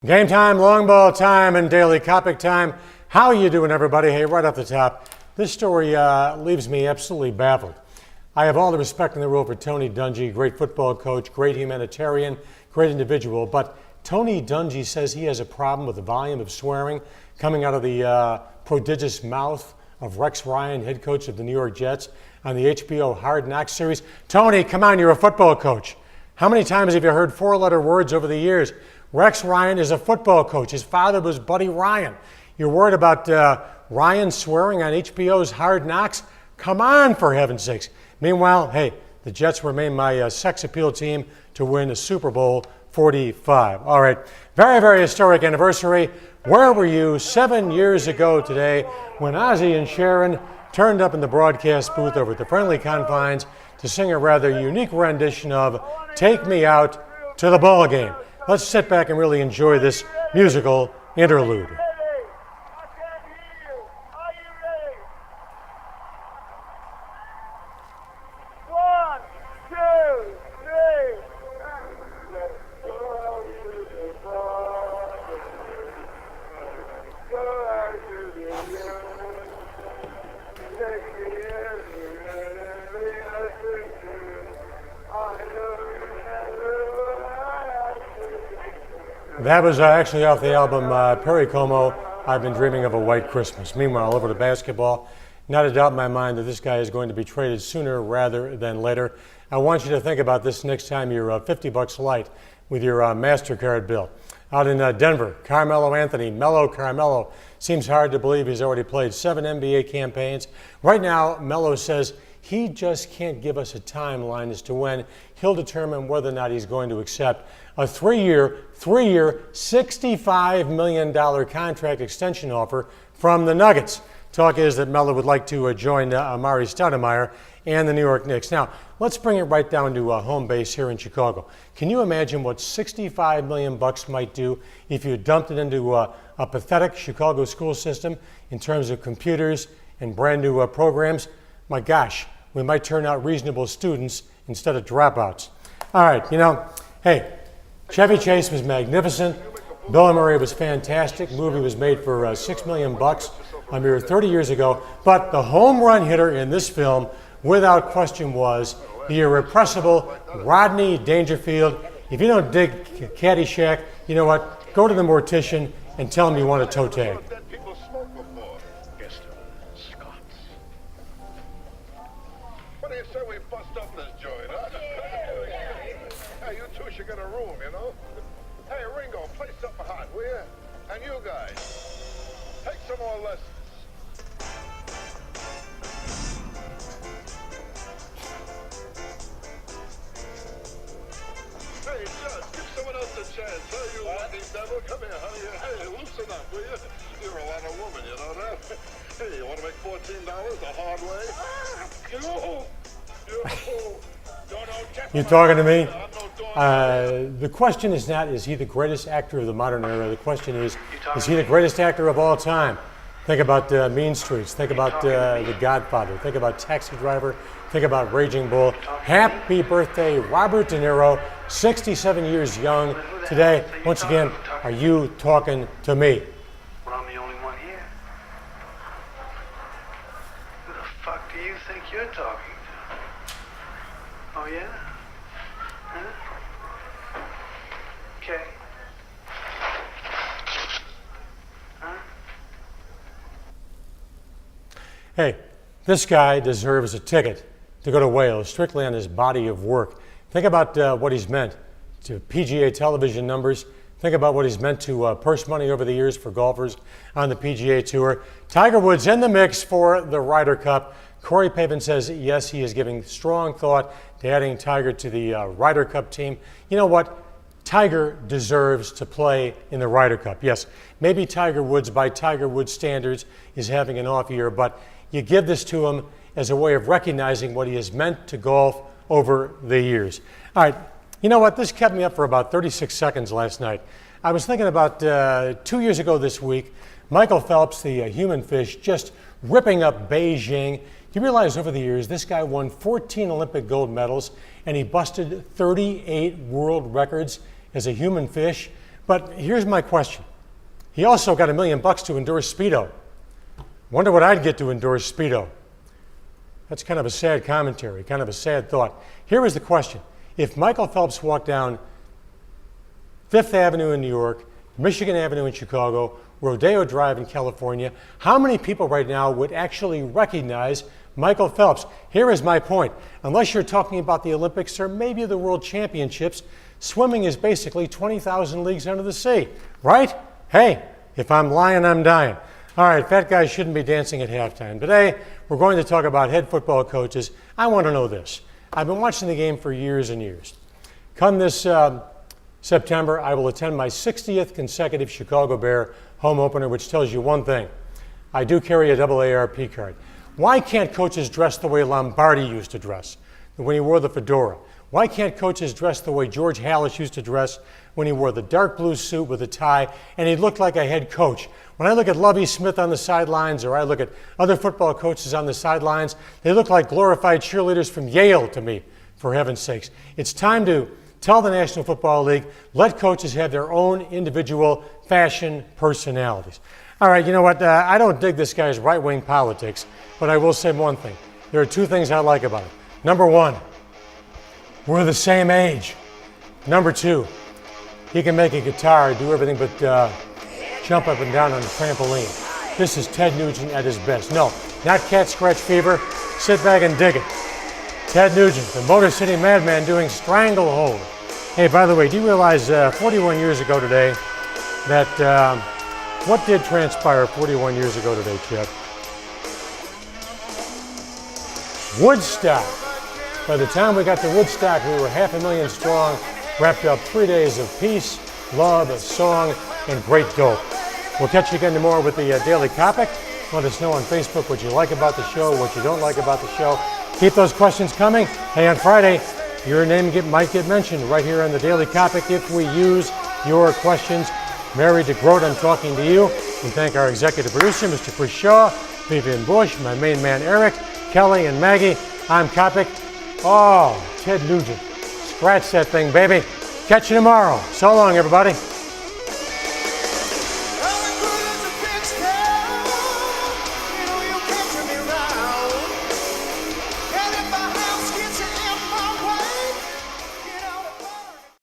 Game time, long ball time, and Daily Coppock time. How you doing, everybody? Hey, right off the top, this story leaves me absolutely baffled. I have all the respect in the world for Tony Dungy, great football coach, great humanitarian, great individual, but Tony Dungy says he has a problem with the volume of swearing coming out of the prodigious mouth of Rex Ryan, head coach of the New York Jets, on the HBO Hard Knocks series. Tony, come on, you're a football coach. How many times have you heard four-letter words over the years? Rex Ryan is a football coach. His father was Buddy Ryan. You're worried about Ryan swearing on HBO's Hard Knocks? Come on, for heaven's sakes. Meanwhile, hey, the Jets remain my sex appeal team to win a Super Bowl 45. All right, very, very historic anniversary. Where were you 7 years ago today when Ozzie and Sharon turned up in the broadcast booth over at the friendly confines to sing a rather unique rendition of Take Me Out to the Ball Game? Let's sit back and really enjoy this musical interlude. That was actually off the album Perry Como, I've Been Dreaming of a White Christmas. Meanwhile, over to basketball, not a doubt in my mind that this guy is going to be traded sooner rather than later. I want you to think about this next time you're $50 light with your MasterCard bill. Out in Denver, Carmelo Anthony, Melo Carmelo. Seems hard to believe he's already played 7 NBA campaigns. Right now, Melo says he just can't give us a timeline as to when he'll determine whether or not he's going to accept a three-year, $65 million contract extension offer from the Nuggets. Talk is that Melo would like to join Amari Stoudemire and the New York Knicks. Now, let's bring it right down to home base here in Chicago. Can you imagine what $65 million might do if you dumped it into a pathetic Chicago school system in terms of computers and brand new programs? My gosh, we might turn out reasonable students instead of dropouts. All right, hey, Chevy Chase was magnificent. Bill and Murray was fantastic. Movie was made for $6 million a mere 30 years ago. But the home run hitter in this film, without question, was the irrepressible Rodney Dangerfield. If you don't dig Caddyshack, you know what? Go to the mortician and tell him you want a toe tag. What do you say we bust up this joint, huh? Hey, you two should get a room, you know? Hey, Ringo, play something hot, will you? And you guys, take some more lessons. Hey, Judge, give someone else a chance, huh? You lucky devil. Come here, honey. Hey, loosen up, will you? You're a lot of woman, you know that? Hey, you want to make $14 the hard way? You talking to me? The question is not, is he the greatest actor of the modern era? The question is he the greatest actor of all time? Think about Mean Streets. Think about The Godfather. Think about Taxi Driver. Think about Raging Bull. Happy birthday, Robert De Niro, 67 years young today. Once again, are you talking to me? Well, I'm the only one here. Who the fuck do you think you're talking to? Oh, yeah? Huh? Okay. Huh? Hey, this guy deserves a ticket to go to Wales strictly on his body of work. Think about what he's meant to PGA television numbers. Think about what he's meant to purse money over the years for golfers on the PGA Tour. Tiger Woods in the mix for the Ryder Cup. Corey Pavin says, yes, he is giving strong thought to adding Tiger to the Ryder Cup team. You know what? Tiger deserves to play in the Ryder Cup. Yes, maybe Tiger Woods, by Tiger Woods standards, is having an off year, but you give this to him as a way of recognizing what he has meant to golf over the years. All right, you know what? This kept me up for about 36 seconds last night. I was thinking about 2 years ago this week, Michael Phelps, the human fish, just ripping up Beijing. You realize over the years, this guy won 14 Olympic gold medals, and he busted 38 world records as a human fish. But here's my question. He also got $1 million to endorse Speedo. Wonder what I'd get to endorse Speedo. That's kind of a sad commentary, kind of a sad thought. Here is the question. If Michael Phelps walked down Fifth Avenue in New York, Michigan Avenue in Chicago, Rodeo Drive in California, how many people right now would actually recognize Michael Phelps? Here is my point. Unless you're talking about the Olympics or maybe the World Championships, swimming is basically 20,000 leagues under the sea, right? Hey, if I'm lying, I'm dying. All right, fat guys shouldn't be dancing at halftime. Today, we're going to talk about head football coaches. I want to know this. I've been watching the game for years and years. Come this September, I will attend my 60th consecutive Chicago Bear home opener, which tells you one thing. I do carry a AARP card. Why can't coaches dress the way Lombardi used to dress when he wore the fedora? Why can't coaches dress the way George Halas used to dress when he wore the dark blue suit with a tie and he looked like a head coach? When I look at Lovie Smith on the sidelines or I look at other football coaches on the sidelines, they look like glorified cheerleaders from Yale to me, for heaven's sakes. It's time to tell the National Football League, let coaches have their own individual fashion personalities. All right, you know what? I don't dig this guy's right-wing politics, but I will say one thing. There are two things I like about him. Number one, we're the same age. Number two, he can make a guitar, do everything but jump up and down on a trampoline. This is Ted Nugent at his best. No, not cat scratch fever. Sit back and dig it. Ted Nugent, the Motor City Madman doing Stranglehold. Hey, by the way, do you realize 41 years ago today that, what did transpire 41 years ago today, Chip? Woodstock. By the time we got to Woodstock, we were 500,000 strong, wrapped up 3 days of peace, love, song, and great dope. We'll catch you again tomorrow with the Daily Coppock. Let us know on Facebook what you like about the show, what you don't like about the show. Keep those questions coming. Hey, on Friday, your name might get mentioned right here on the Daily Coppock if we use your questions. Mary DeGroat, I'm talking to you. We thank our executive producer, Mr. Chris Shaw, Vivian Bush, my main man, Eric, Kelly, and Maggie. I'm Coppock. Oh, Ted Nugent. Scratch that thing, baby. Catch you tomorrow. So long, everybody.